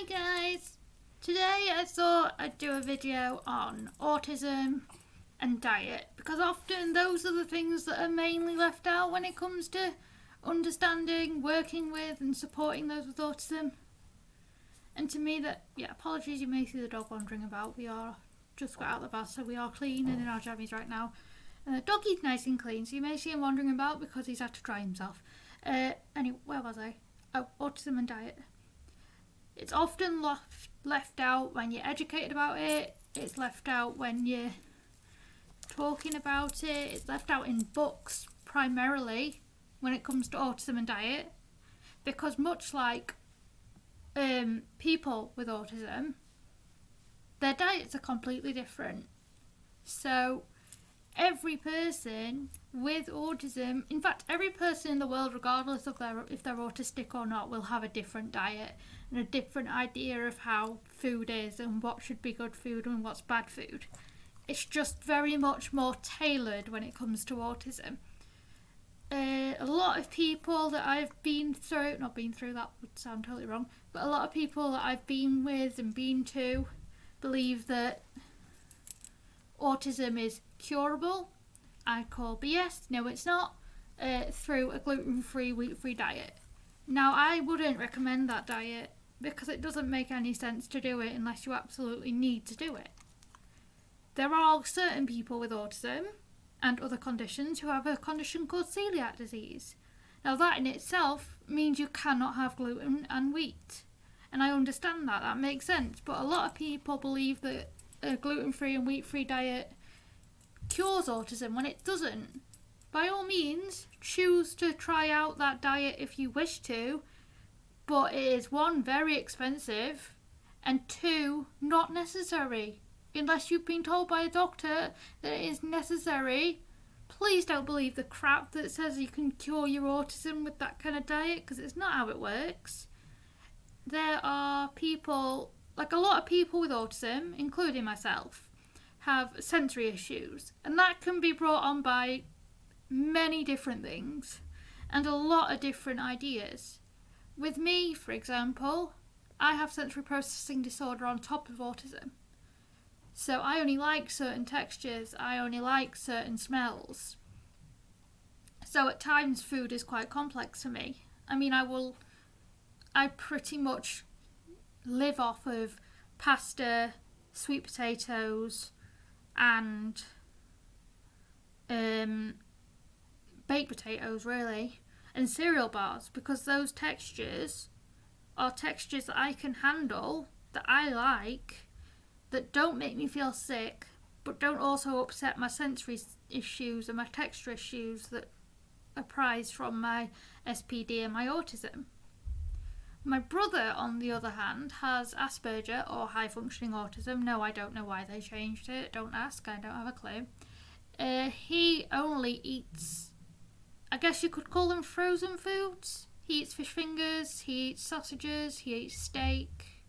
guys! Today I thought I'd do a video on autism and diet because often those are the things that are mainly left out when it comes to understanding, working with and supporting those with autism. And to me apologies, you may see the dog wandering about. We are just got out of the bath, so we are clean and in our jammies right now. The doggy's nice and clean, so you may see him wandering about because he's had to dry himself. Anyway, where was I? Oh, autism and diet. It's often left out when you're educated about it. It's left out when you're talking about it. It's left out in books primarily when it comes to autism and diet, because much like people with autism, their diets are completely different. So every person with autism, in fact every person in the world, regardless of if they're autistic or not, will have a different diet and a different idea of how food is and what should be good food and what's bad food. It's just very much more tailored when it comes to autism. A lot of people that I've not been through, that would sound totally wrong, but a lot of people that I've been with and been to believe that autism is curable. I call BS. No, it's not. Through a gluten-free, wheat-free diet. Now, I wouldn't recommend that diet because it doesn't make any sense to do it unless you absolutely need to do it. There are certain people with autism and other conditions who have a condition called celiac disease. Now, that in itself means you cannot have gluten and wheat. And I understand that. That makes sense. But a lot of people believe that a gluten-free and wheat-free diet cures autism when it doesn't. By all means, choose to try out that diet if you wish to, but it is one, very expensive, and two, not necessary. Unless you've been told by a doctor that it is necessary, please don't believe the crap that says you can cure your autism with that kind of diet, because it's not how it works. There are people, like a lot of people with autism, including myself, have sensory issues, and that can be brought on by many different things and a lot of different ideas. With me, for example, I have sensory processing disorder on top of autism. So I only like certain textures, I only like certain smells. So at times food is quite complex for me. I mean, I pretty much live off of pasta, sweet potatoes, and baked potatoes really, and cereal bars, because those textures are textures that I can handle, that I like, that don't make me feel sick, but don't also upset my sensory issues and my texture issues that arise from my SPD and my autism. My brother, on the other hand, has Asperger or high functioning autism. No, I don't know why they changed it. Don't ask, I don't have a clue. He only eats, I guess you could call them frozen foods. He eats fish fingers, he eats sausages, he eats steak.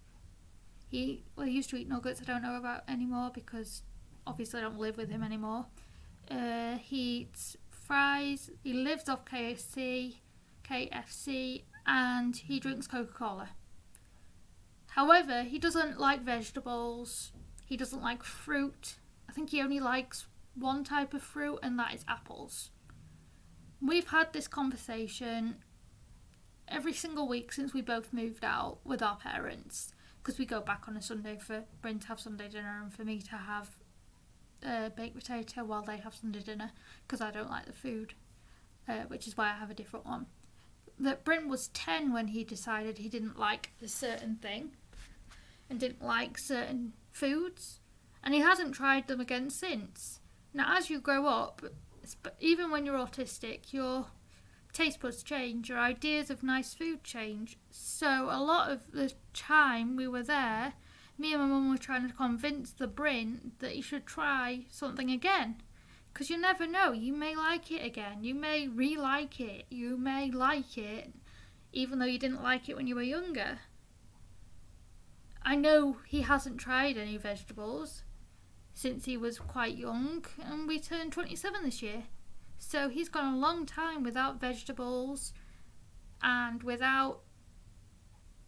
He used to eat nuggets, I don't know about anymore because obviously I don't live with him anymore. He eats fries, he lives off KFC, and he drinks Coca-Cola. However, he doesn't like vegetables, he doesn't like fruit. I think he only likes one type of fruit, and that is apples. We've had this conversation every single week since we both moved out with our parents, because we go back on a Sunday for Bryn to have Sunday dinner and for me to have baked potato while they have Sunday dinner, because I don't like the food, which is why I have a different one. That Bryn was 10 when he decided he didn't like a certain thing and didn't like certain foods, and he hasn't tried them again since. Now, as you grow up, even when you're autistic, your taste buds change, your ideas of nice food change. So a lot of the time we were there, me and my mum were trying to convince the Bryn that he should try something again. Because you never know, you may like it again, you may re-like it, you may like it, even though you didn't like it when you were younger. I know he hasn't tried any vegetables since he was quite young, and we turned 27 this year. So he's gone a long time without vegetables and without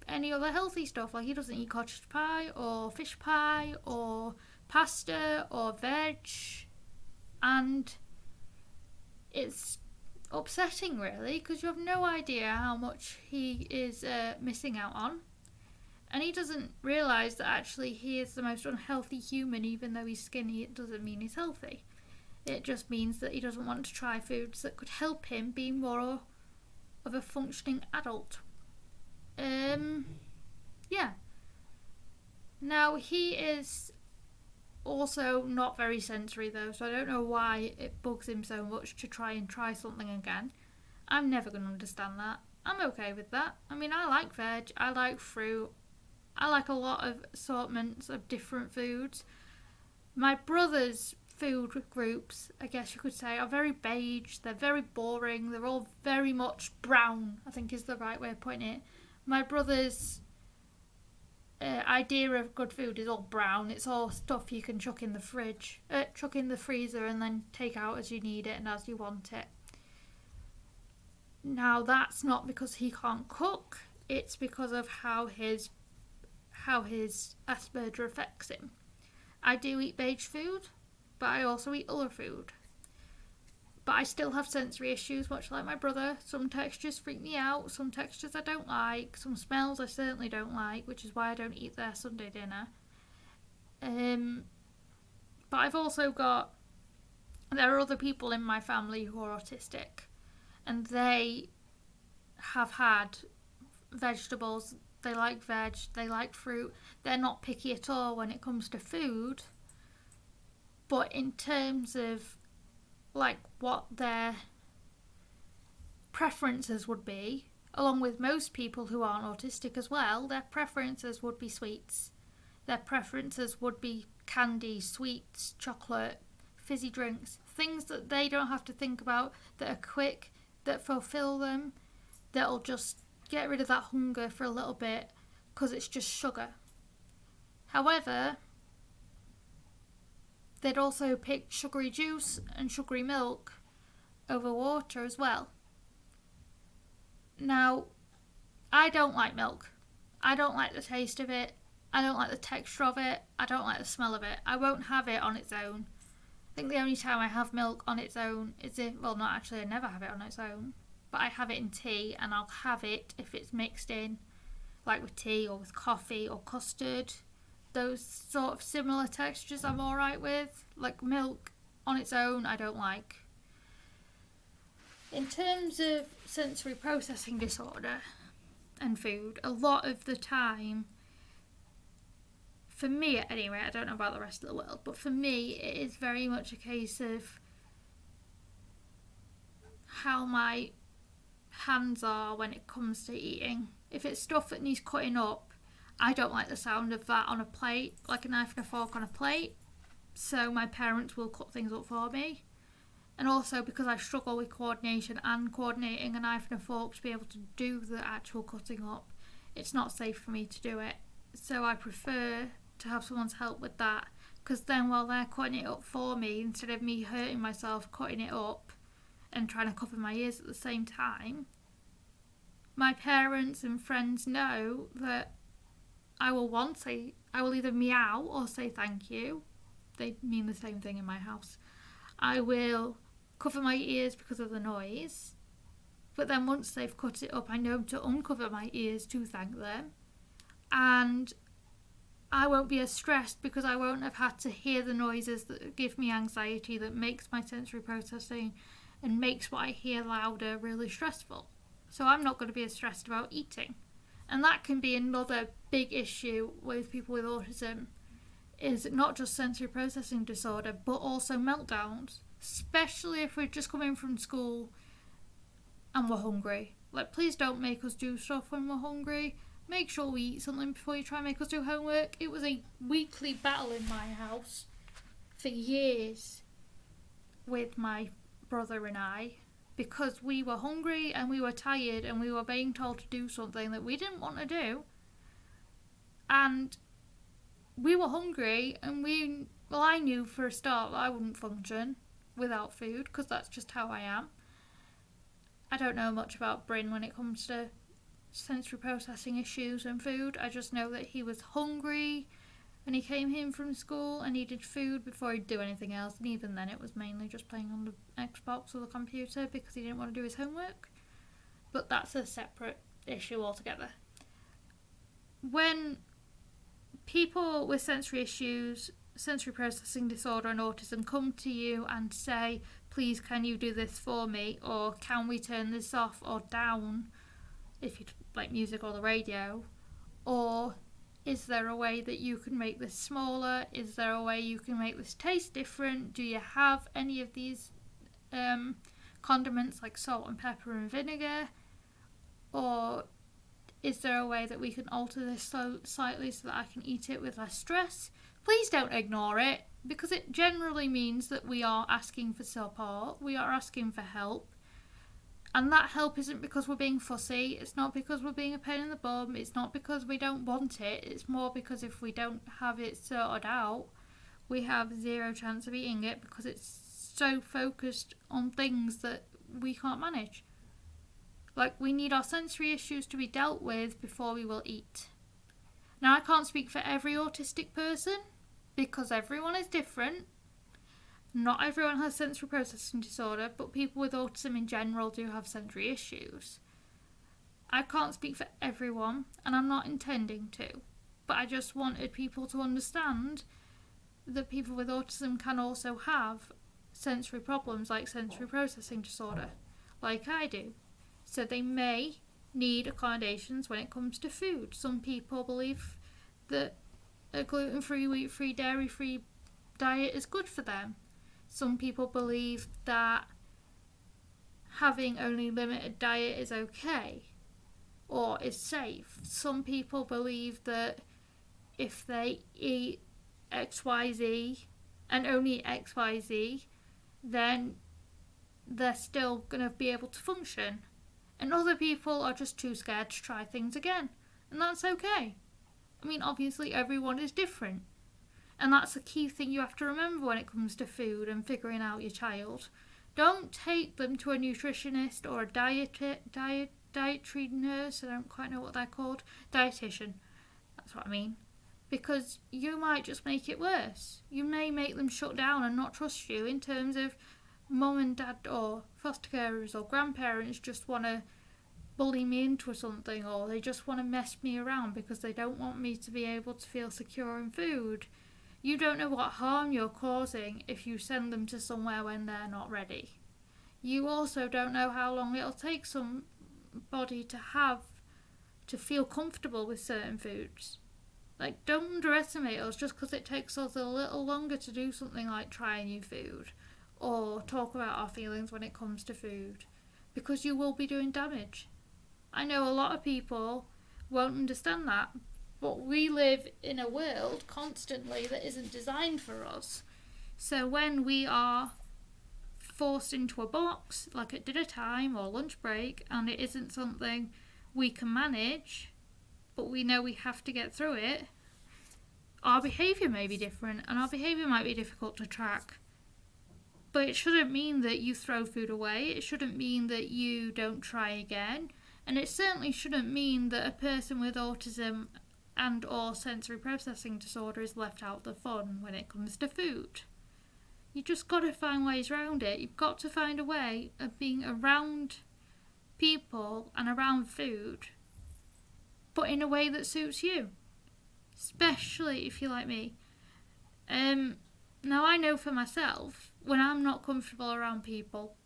any other healthy stuff. Like, he doesn't eat cottage pie or fish pie or pasta or veg, and it's upsetting, really, because you have no idea how much he is missing out on. And he doesn't realise that actually he is the most unhealthy human. Even though he's skinny, it doesn't mean he's healthy. It just means that he doesn't want to try foods that could help him be more of a functioning adult. Yeah. Now, he is also not very sensory, though, so I don't know why it bugs him so much to try something again. I'm never going to understand that. I'm okay with that. I mean, I like veg, I like fruit, I like a lot of assortments of different foods. My brother's food groups, I guess you could say, are very beige, they're very boring, they're all very much brown, I think is the right way of putting it. My brother's idea of good food is all brown. It's all stuff you can chuck in the freezer and then take out as you need it and as you want it. Now, that's not because he can't cook, it's because of how his Asperger affects him. I do eat beige food, but I also eat other food. But I still have sensory issues, much like my brother. Some textures freak me out, some textures I don't like, some smells I certainly don't like, which is why I don't eat their Sunday dinner. But I've also got... There are other people in my family who are autistic, and they have had vegetables. They like veg, they like fruit. They're not picky at all when it comes to food. But in terms of like what their preferences would be, along with most people who aren't autistic as well, their preferences would be sweets. Their preferences would be candy, sweets, chocolate, fizzy drinks, things that they don't have to think about, that are quick, that fulfill them, that'll just get rid of that hunger for a little bit because it's just sugar. However, they'd also pick sugary juice and sugary milk over water as well. Now, I don't like milk. I don't like the taste of it. I don't like the texture of it. I don't like the smell of it. I won't have it on its own. I think the only time I have milk on its own is if, well, not actually, I never have it on its own, but I have it in tea, and I'll have it if it's mixed in, like with tea or with coffee or custard. Those sort of similar textures I'm alright with. Like milk on its own, I don't like. In terms of sensory processing disorder and food, a lot of the time, for me anyway, I don't know about the rest of the world, but for me it is very much a case of how my hands are when it comes to eating. If it's stuff that needs cutting up, I don't like the sound of that on a plate, like a knife and a fork on a plate, so my parents will cut things up for me. And also because I struggle with coordination and coordinating a knife and a fork to be able to do the actual cutting up, it's not safe for me to do it. So I prefer to have someone's help with that, because then while they're cutting it up for me, instead of me hurting myself cutting it up and trying to cover my ears at the same time, my parents and friends know that I will either meow or say thank you. They mean the same thing in my house. I will cover my ears because of the noise, but then once they've cut it up, I know to uncover my ears to thank them, and I won't be as stressed because I won't have had to hear the noises that give me anxiety, that makes my sensory processing and makes what I hear louder really stressful. So I'm not going to be as stressed about eating. And that can be another big issue with people with autism, is not just sensory processing disorder, but also meltdowns, especially if we're just coming from school and we're hungry. Like, please don't make us do stuff when we're hungry. Make sure we eat something before you try and make us do homework. It was a weekly battle in my house for years with my brother and I, because we were hungry and we were tired and we were being told to do something that we didn't want to do. And we were hungry and I knew for a start that I wouldn't function without food, because that's just how I am. I don't know much about Bryn when it comes to sensory processing issues and food. I just know that he was hungry and he came home from school and needed food before he'd do anything else, and even then it was mainly just playing on the Xbox or the computer because he didn't want to do his homework. But that's a separate issue altogether. When people with sensory issues, sensory processing disorder and autism come to you and say, please can you do this for me, or can we turn this off or down if you like music or the radio, or is there a way that you can make this smaller, is there a way you can make this taste different, do you have any of these condiments like salt and pepper and vinegar, or is there a way that we can alter this slightly so that I can eat it with less stress? Please don't ignore it, because it generally means that we are asking for support, we are asking for help. And that help isn't because we're being fussy, it's not because we're being a pain in the bum, it's not because we don't want it, it's more because if we don't have it sorted out, we have zero chance of eating it because it's so focused on things that we can't manage. Like, we need our sensory issues to be dealt with before we will eat. Now, I can't speak for every autistic person because everyone is different. Not everyone has sensory processing disorder, but people with autism in general do have sensory issues. I can't speak for everyone, and I'm not intending to, but I just wanted people to understand that people with autism can also have sensory problems like sensory processing disorder, like I do. So they may need accommodations when it comes to food. Some people believe that a gluten-free, wheat-free, dairy-free diet is good for them. Some people believe that having only limited diet is okay or is safe. Some people believe that if they eat XYZ and only XYZ, then they're still going to be able to function. And other people are just too scared to try things again. And that's okay. I mean, obviously everyone is different. And that's a key thing you have to remember when it comes to food and figuring out your child. Don't take them to a nutritionist or a dietary nurse, I don't quite know what they're called, dietitian, that's what I mean. Because you might just make it worse. You may make them shut down and not trust you in terms of mum and dad or foster carers or grandparents just want to bully me into something, or they just want to mess me around because they don't want me to be able to feel secure in food. You don't know what harm you're causing if you send them to somewhere when they're not ready. You also don't know how long it'll take somebody to feel comfortable with certain foods. Like, don't underestimate us just because it takes us a little longer to do something like try new food or talk about our feelings when it comes to food, because you will be doing damage. I know a lot of people won't understand that, but we live in a world constantly that isn't designed for us. So when we are forced into a box, like at dinner time or lunch break, and it isn't something we can manage, but we know we have to get through it, our behaviour may be different, and our behaviour might be difficult to track. But it shouldn't mean that you throw food away, it shouldn't mean that you don't try again, and it certainly shouldn't mean that a person with autism and or sensory processing disorder is left out of the fun when it comes to food. You just got to find ways around it. You've got to find a way of being around people and around food, but in a way that suits you, especially if you're like me. Now I know for myself, when I'm not comfortable around people,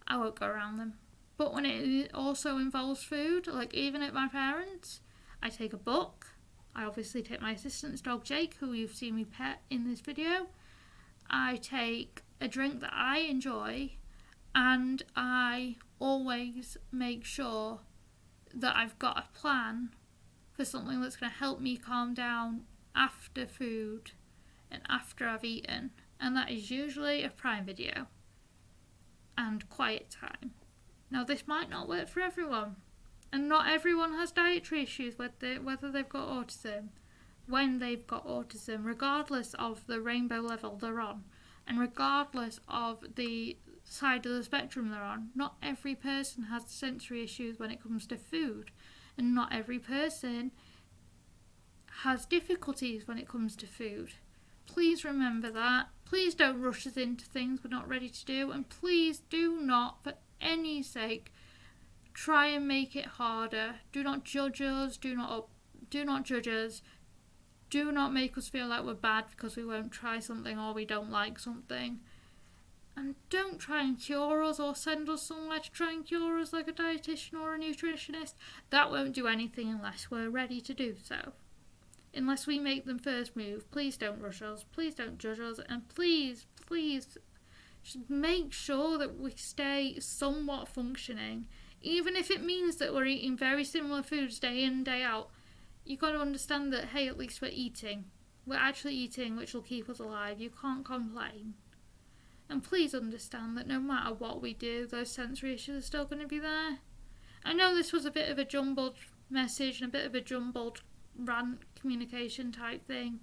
I won't go around them. But when it also involves food, like even at my parents', I take a book. I obviously take my assistant's dog Jake, who you've seen me pet in this video. I take a drink that I enjoy, and I always make sure that I've got a plan for something that's going to help me calm down after food and after I've eaten. And that is usually a Prime Video and quiet time. Now this might not work for everyone, and not everyone has dietary issues whether they've got autism, when they've got autism, regardless of the rainbow level they're on, and regardless of the side of the spectrum they're on. Not every person has sensory issues when it comes to food, and not every person has difficulties when it comes to food. Please remember that. Please don't rush us into things we're not ready to do, and please do not, for any sake, try and make it harder. Do not judge us. Do not judge us. Do not make us feel like we're bad because we won't try something or we don't like something. And don't try and cure us or send us somewhere to try and cure us like a dietitian or a nutritionist. That won't do anything unless we're ready to do so. Unless we make them first move. Please don't rush us. Please don't judge us. And please just make sure that we stay somewhat functioning. Even if it means that we're eating very similar foods day in, day out. You've got to understand that, hey, at least we're eating. We're actually eating, which will keep us alive. You can't complain. And please understand that no matter what we do, those sensory issues are still going to be there. I know this was a bit of a jumbled message and a bit of a jumbled rant communication type thing.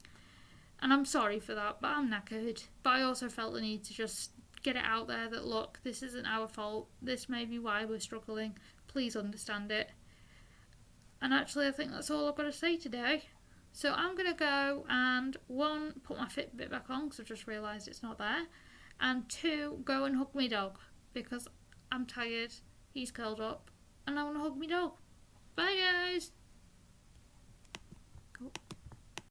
And I'm sorry for that, but I'm knackered. But I also felt the need to just get it out there that, look, this isn't our fault. This may be why we're struggling. Please understand it. And actually, I think that's all I've got to say today. So I'm going to go and, 1, put my Fitbit back on because I've just realised it's not there. And 2, go and hug my dog because I'm tired, he's curled up, and I want to hug my dog. Bye guys! Cool.